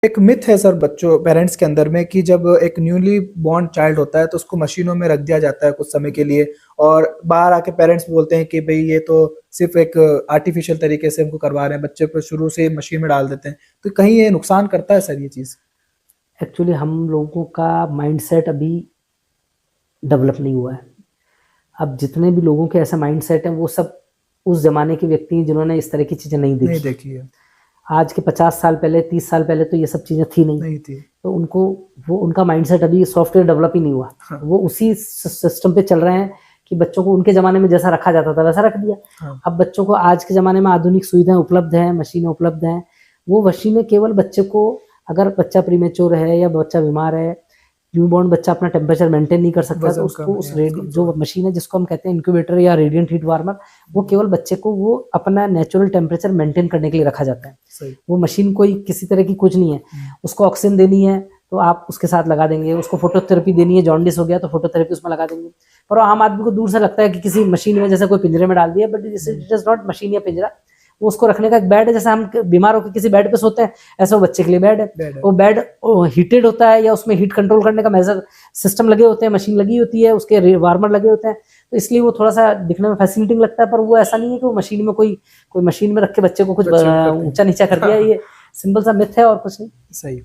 एक मिथ है सर बच्चों पेरेंट्स के अंदर में कि जब एक न्यूली बॉर्न चाइल्ड होता है तो उसको मशीनों में रख दिया जाता है कुछ समय के लिए, और बाहर आके पेरेंट्स बोलते हैं कि भाई ये तो सिर्फ एक आर्टिफिशियल तरीके से हमको करवा रहे हैं, बच्चे को शुरू से मशीन में डाल देते हैं, तो कहीं ये नुकसान करता है सर ये चीज? एक्चुअली हम लोगों का माइंडसेट अभी डेवलप नहीं हुआ है। अब जितने भी लोगों के ऐसा माइंडसेट है वो सब उस जमाने के व्यक्ति हैं जिन्होंने इस तरह की चीजें नहीं देखी है। आज के 50 साल पहले 30 साल पहले तो ये सब चीजें थी नहीं थी। तो उनको वो उनका माइंडसेट अभी सॉफ्टवेयर डेवलप ही नहीं हुआ। हाँ। वो उसी सिस्टम पे चल रहे हैं कि बच्चों को उनके जमाने में जैसा रखा जाता था वैसा रख दिया। हाँ। अब बच्चों को आज के जमाने में आधुनिक सुविधाएं उपलब्ध हैं, मशीनें उपलब्ध हैं। वो मशीनें केवल बच्चे को, अगर बच्चा प्रीमेच्योर है या बच्चा बीमार है, न्यूबॉर्न बच्चा अपना टेम्परेचर मेंटेन नहीं कर सकता तो उसको उस जो मशीन है जिसको हम कहते हैं इंक्यूबेटर या रेडिएंट हीट वार्मर, वो केवल बच्चे को वो अपना नेचुरल टेम्परेचर मेंटेन करने के लिए रखा जाता है। वो मशीन कोई किसी तरह की कुछ नहीं है। उसको ऑक्सीजन देनी है तो आप उसके साथ लगा देंगे, उसको फोटोथेरेपी देनी है, जॉन्डिस हो गया तो फोटोथेरेपी उसमें लगा देंगे। पर आम आदमी को दूर से लगता है कि किसी मशीन में जैसे कोई पिंजरे में डाल दिया, but it is not machine या पिंजरा। वो उसको रखने का एक बेड है, जैसे हम बीमार होकर किसी बेड पे सोते हैं ऐसा वो बच्चे के लिए बेड है। वो बेड हीटेड होता है या उसमें हीट कंट्रोल करने का मेजर सिस्टम लगे होते हैं, मशीन लगी होती है, उसके वार्मर लगे होते हैं, तो इसलिए वो थोड़ा सा दिखने में फैसिनेटिंग लगता है। पर वो ऐसा नहीं है कि वो मशीन में कोई मशीन में रख के बच्चे को कुछ ऊंचा नीचा कर दिया। ये सिंपल सा मिथ है और कुछ नहीं। सही।